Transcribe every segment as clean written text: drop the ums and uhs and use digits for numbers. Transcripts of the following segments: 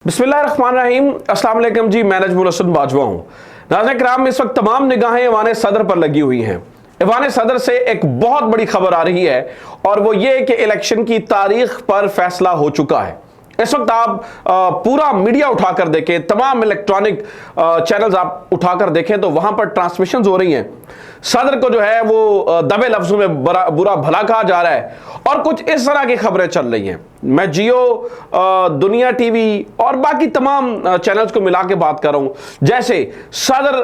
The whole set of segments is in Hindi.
बिस्मिल्लाहिर्रहमानिर्रहीम। अस्सलाम वालेकुम जी, मैं नजमुल हसन बाजवा हूँ। नाज़रीन किराम, इस वक्त तमाम निगाहें ऐवान सदर पर लगी हुई हैं। ऐवान सदर से एक बहुत बड़ी खबर आ रही है और वो ये कि इलेक्शन की तारीख पर फैसला हो चुका है। इस वक्त आप पूरा मीडिया उठाकर देखें, तमाम इलेक्ट्रॉनिक चैनल्स आप उठाकर देखें तो वहां पर ट्रांसमिशन हो रही हैं। सदर को जो है वो दबे लफ्जों में बुरा भला कहा जा रहा है और कुछ इस तरह की खबरें चल रही हैं। मैं जियो, दुनिया टीवी और बाकी तमाम चैनल्स को मिला के बात कर रहा हूं। जैसे सदर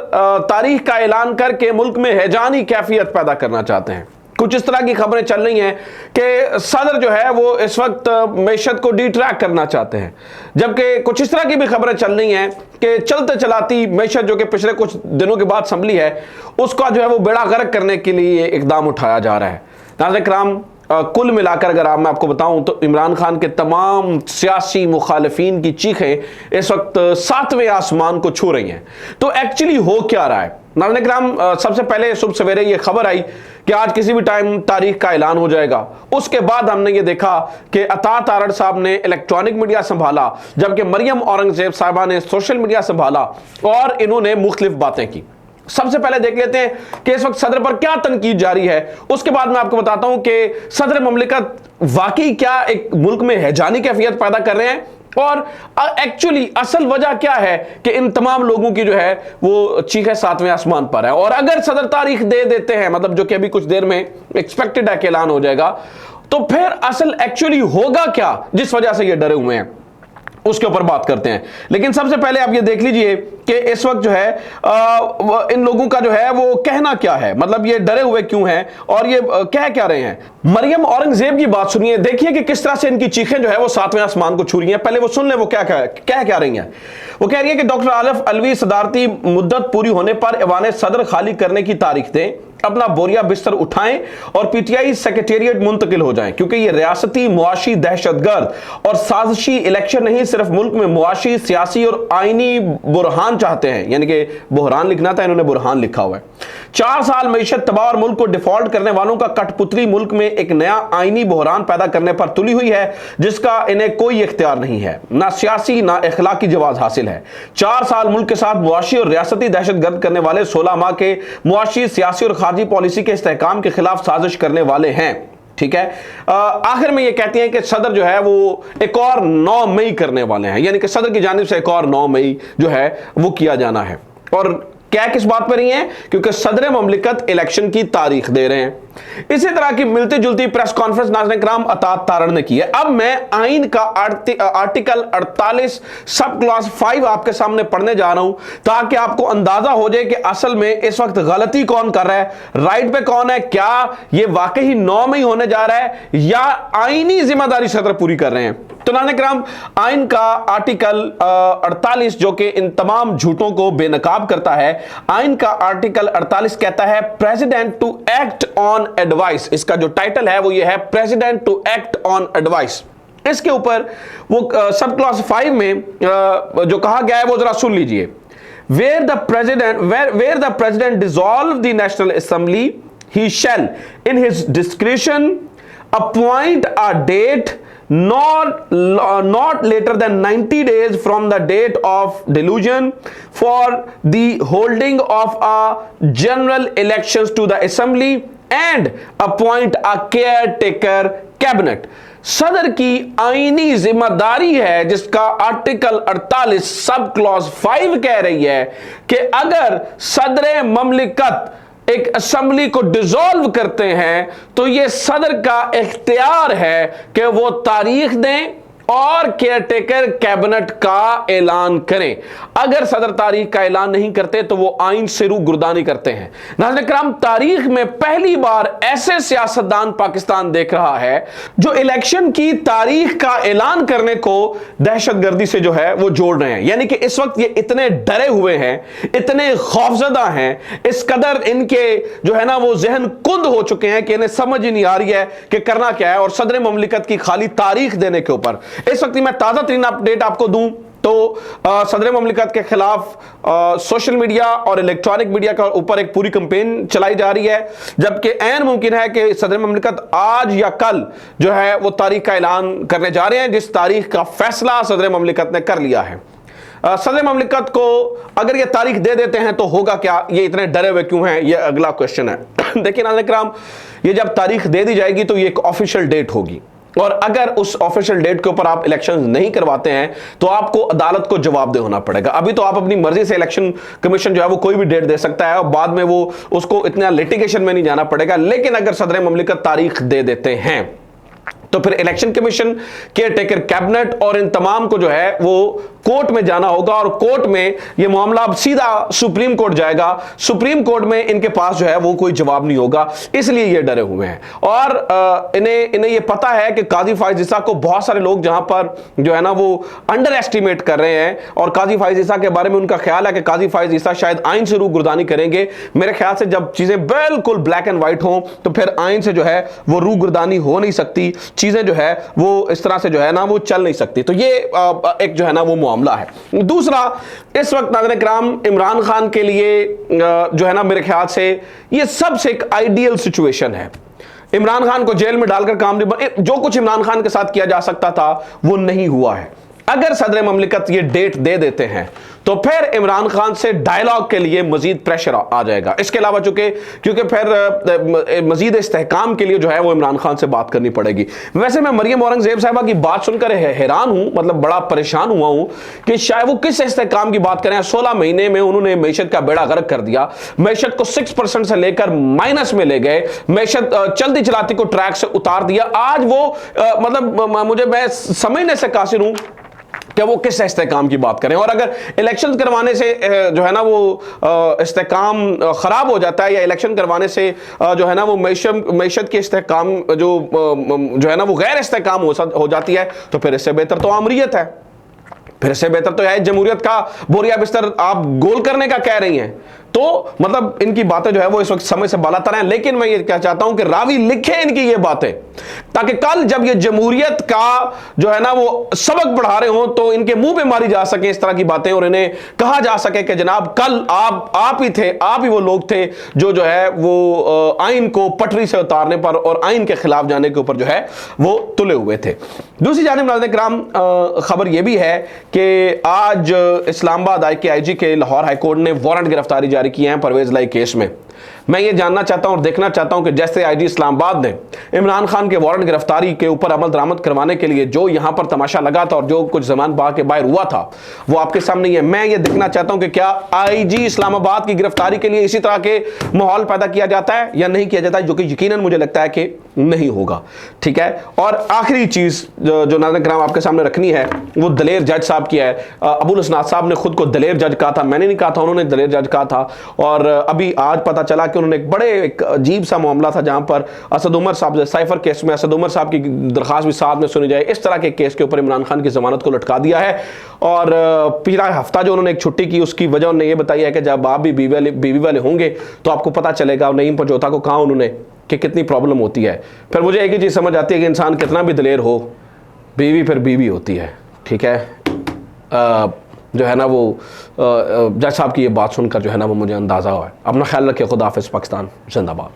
तारीख का ऐलान करके मुल्क में हैजानी कैफियत पैदा करना चाहते हैं। कुछ इस तरह की खबरें चल रही हैं कि सदर जो है वो इस वक्त मैशत को डिट्रैक्ट करना चाहते हैं, जबकि कुछ इस तरह की भी खबरें चल रही हैं कि चलते चलाती मैशत जो कि पिछले कुछ दिनों के बाद संभली है, उसका जो है वो बेड़ा गर्क करने के लिए इकदाम उठाया जा रहा है। नाज़रीन किराम, कुल मिलाकर अगर मैं आपको बताऊं तो इमरान खान के तमाम सियासी मुखालिफिन की चीखें इस वक्त सातवें आसमान को छू रही हैं। तो एक्चुअली हो क्या रहा है? नाज़रीन किराम, सबसे पहले सुबह सवेरे ये खबर आई कि आज किसी भी टाइम तारीख का ऐलान हो जाएगा। उसके बाद हमने ये देखा कि अता तारड़ साहब ने इलेक्ट्रॉनिक मीडिया संभाला, जबकि मरियम औरंगजेब साहिबा ने सोशल मीडिया संभाला और इन्होंने मुख्तलिफ बातें की। सबसे पहले देख लेते हैं कि इस वक्त सदर पर क्या तनकीद जारी है। उसके बाद मैं आपको बताता हूं कि सदर ममलिकत वाकई क्या एक मुल्क में हैजानी कैफियत पैदा कर रहे हैं और एक्चुअली असल वजह क्या है कि इन तमाम लोगों की जो है वो चीखें सातवें आसमान पर है। और अगर सदर तारीख दे देते हैं, मतलब जो कि अभी कुछ देर में एक्सपेक्टेड है कि ऐलान हो जाएगा, तो फिर असल एक्चुअली होगा क्या जिस वजह से ये डरे हुए हैं, उसके ऊपर बात करते हैं। लेकिन सबसे पहले आप ये देख लीजिए कि इस वक्त जो है इन लोगों का जो है वो कहना क्या है, मतलब ये डरे हुए क्यों हैं और ये कह क्या रहे हैं। मरियम औरंगजेब की बात सुनिए, देखिए कि किस तरह से इनकी चीखें जो है वो सातवें आसमान को छू रही हैं। पहले वो सुन ले वो क्या रही हैं। वो कह रही है कि डॉक्टर आरिफ अलवी सदारती मुद्दत पूरी होने पर ऐवान सदर खाली करने की तारीख दें, अपना बोरिया बिस्तर उठाएं और पीटीआई सेक्रेटेरिएट मुंतकिल हो जाएं, क्योंकि ये रियासती मुआशी दहशतगर्द और साजिशी इलेक्शन नहीं, सिर्फ मुल्क में मुआशी, सियासी और आईनी बुरहान चाहते हैं। यानी कि बुरहान लिखना था, इन्होंने बुरहान लिखा हुआ है। 4 साल मईशत तबाह और मुल्क को डिफॉल्ट करने वालों का कठपुतली मुल्क में एक नया आईनी बुहरान पैदा करने पर तुली हुई है, जिसका इन्हें कोई इख्तियार नहीं है, ना सियासी ना इखलाकी जवाब हासिल है। 4 साल मुल्क के साथ मुआशी और रियासती दहशतगर्द करने वाले 16 माह के मुआशी, सियासी और खारजी पॉलिसी के इस्तेहकाम के खिलाफ साजिश करने वाले हैं। ठीक है। आखिर में ये कहती हैं कि सदर जो है वो एक और 9 मई करने वाले हैं, यानी कि सदर की जानिब से एक और 9 मई जो है वो किया जाना है। और क्या किस बात पर ही है? क्योंकि सदर ममलिकत इलेक्शन की तारीख दे रहे हैं। इसी तरह की मिलती जुलती प्रेस कॉन्फ्रेंस नाज़रीन किराम अता तारड़ ने की है। अब मैं आइन का आर्टिकल 48 सब क्लॉज 5 आपके सामने पढ़ने जा रहा हूं, ताकि आपको अंदाजा हो जाए कि असल में इस वक्त गलती कौन कर रहा है, राइट पे कौन है। क्या ये वाकई 9 मई होने जा रहा है या आईनी जिम्मेदारी सदर पूरी कर रहे हैं? तो नाज़रीन किराम, आइन का आर्टिकल 48 जो कि इन तमाम झूठों को बेनकाब करता है, आइन का आर्टिकल 48 कहता है president to act on advice. इसका जो टाइटल है वो ये है, president to act on advice. इसके ऊपर वो सब क्लॉज 5 में जो कहा गया है वो जरा सुन लीजिए। where the president dissolve the national assembly, he shall in his discretion appoint a date not later than 90 days from the date of delusion for the holding of a general elections to the assembly and appoint a caretaker cabinet। सदर की आईनी जिम्मेदारी है, जिसका आर्टिकल 48 सब क्लॉज 5 कह रही है कि अगर सदर ममलिकत एक असेंबली को डिसॉल्व करते हैं तो यह सदर का इख्तियार है कि वो तारीख दें और केयरटेकर कैबिनेट का ऐलान करें। अगर सदर तारीख का ऐलान नहीं करते तो वो आइन से रूगर्दानी करते हैं। नाज़रीन किराम, तारीख में पहली बार ऐसे सियासतदान पाकिस्तान देख रहा है जो इलेक्शन की तारीख का ऐलान करने को दहशतगर्दी से जो है वो जोड़ रहे हैं। यानी कि इस वक्त ये इतने डरे हुए हैं, इतने खौफजदा हैं, इस कदर इनके जो है ना वो जहन कुंद हो चुके हैं कि इन्हें समझ ही नहीं आ रही है कि करना क्या है। और सदर ममलिकत की खाली तारीख देने के ऊपर इस वक्त मैं ताजा तरीन अपडेट आपको दूं तो सदर ममलिकत के खिलाफ सोशल मीडिया और इलेक्ट्रॉनिक मीडिया का ऊपर एक पूरी कैंपेन चलाई जा रही है, जबकि ऐन मुमकिन है कि सदर ममलिकत आज या कल जो है वो तारीख का ऐलान करने जा रहे हैं, जिस तारीख का फैसला सदर ममलिकत ने कर लिया है। सदर ममलिकत को अगर ये तारीख दे देते हैं तो होगा क्या, ये इतने डरे हुए क्यों हैं, ये अगला क्वेश्चन है। देखिए नाज़रीन किराम, ये जब तारीख दे दी जाएगी तो ये एक ऑफिशियल डेट होगी, और अगर उस ऑफिशियल डेट के ऊपर आप इलेक्शन नहीं करवाते हैं तो आपको अदालत को जवाबदेह होना पड़ेगा। अभी तो आप अपनी मर्जी से इलेक्शन कमीशन जो है वो कोई भी डेट दे सकता है और बाद में वो उसको इतना लिटिगेशन में नहीं जाना पड़ेगा। लेकिन अगर सदर ममलिकत तारीख दे देते हैं तो फिर election commission, care taker cabinet और इन तमाम को जो है वो कोर्ट में जाना होगा, और कोर्ट में ये मामला अब सीधा सुप्रीम कोर्ट जाएगा। सुप्रीम कोर्ट में इनके पास जो है वो कोई जवाब नहीं होगा, इसलिए ये डरे हुए हैं। और इन्हें ये पता है कि काजी फाइज ईसा को बहुत सारे लोग जहां पर जो है ना वो अंडर एस्टिमेट कर रहे हैं, और काजी फाइज ईसा के बारे में उनका ख्याल है कि काजी फाइज ईसा शायद आइन से रूगर्दानी करेंगे। मेरे ख्याल से जब चीजें बिल्कुल ब्लैक एंड व्हाइट हों तो फिर आइन से जो है वो रूगर्दानी हो नहीं सकती, चीजें जो है वो इस तरह से जो है ना वो चल नहीं सकती। तो ये एक जो है ना वो मामला है। दूसरा, इस वक्त नाज़रीन किराम इमरान खान के लिए जो है ना मेरे ख्याल से ये सबसे एक आइडियल सिचुएशन है। इमरान खान को जेल में डालकर काम नहीं, जो कुछ इमरान खान के साथ किया जा सकता था वो नहीं हुआ है। अगर सदर ममलिकत ये डेट दे देते हैं तो फिर इमरान खान से डायलॉग के लिए मजीद प्रेशर आ जाएगा। इसके अलावा क्योंकि फिर मजीद इस्तेहकाम के लिए जो है वो इमरान खान से बात करनी पड़ेगी। वैसे मैं मरियम औरंगजेब साहिबा की बात सुनकर हैरान हूं, मतलब बड़ा परेशान हुआ हूं कि शायद वो किस इस्तेहकाम की बात करें। 16 महीने में उन्होंने मैशत का बेड़ा गर्क कर दिया, मैशत को 6% से लेकर माइनस में ले गए, मैशत चलती चलाती को ट्रैक से उतार दिया। आज वो मतलब मैं समझने से कासिर हूं कि वो किस इस्तेहकाम की बात करें। और अगर इलेक्शन करवाने से जो है ना वो इस्तेहकाम खराब हो जाता है, या इलेक्शन करवाने से जो है ना वो मैशत के इस्तेहकाम जो है ना वो गैर इस्तेहकाम हो जाती है, तो फिर इससे बेहतर तो आमरीत है, फिर इससे बेहतर तो है जमहूरियत का बोरिया बिस्तर आप गोल करने का कह रही हैं। तो मतलब इनकी बातें जो है वो इस वक्त समय से बालातर हैं। लेकिन मैं ये क्या चाहता हूं कि रावी लिखे इनकी ये बातें, ताकि कल जब ये जमहूरियत का जो है ना वो सबक पढ़ा रहे हो तो इनके मुंह पे मारी जा सके इस तरह की बातें, और इन्हें कहा जा सके कि जनाब कल आप ही वो लोग थे जो है वो आइन को पटरी से उतारने पर और आइन के खिलाफ जाने के ऊपर जो है वो तुले हुए थे। दूसरी जानिब नाज़रीन किराम, खबर यह भी है कि आज इस्लामाबाद IKIG के लाहौर हाईकोर्ट ने वारंट गिरफ्तारी जारी किए हैं परवेज लाई केस में। मैं ये जानना चाहता हूं और देखना चाहता हूं कि जैसे IG इस्लामाबाद ने इमरान खान के वारंट गिरफ्तारी के ऊपर अमल दरामद करवाने के लिए जो यहां पर तमाशा लगा था और जो कुछ जमान बाग के बाहर हुआ था वो आपके सामने ही है। मैं ये देखना चाहता हूं कि क्या IG इस्लामाबाद की गिरफ्तारी के लिए इसी तरह के माहौल पैदा किया जाता है या नहीं किया जाता है, जो कि यकीनन मुझे लगता है कि नहीं होगा। ठीक है, और आखिरी चीज जो नाज़रीन किराम आपके सामने रखनी है वो दलेर जज साहब की है। अबुल हसनात साहब ने खुद को दलेर जज कहा था, मैंने नहीं कहा था, उन्होंने दलेर जज कहा था। और अभी आज पता चला कि उन्होंने एक अजीब सा मामला था जहां पर असद उमर साहब साइफर केस में असद उमर साहब की दरखास्त भी साथ में सुनी जाए, इस तरह के केस के ऊपर इमरान खान की जमानत को लटका दिया है। और पिछला हफ्ता जो उन्होंने एक छुट्टी की उसकी वजह उन्होंने ये बताई है कि जब आप भी बीवी वाले होंगे तो आपको पता चलेगा। नईम पजोता को कहा उन्होंने कि कितनी प्रॉब्लम होती है। फिर मुझे एक ही चीज़ समझ आती है कि इंसान कितना भी दलेर हो, बीवी फिर बीवी होती है। ठीक है, जो है ना वो जज साहब की ये बात सुनकर जो है ना वो मुझे अंदाज़ा हुआ है। अपना ख्याल रखिए, खुदा हाफिज़, पाकिस्तान जिंदाबाद।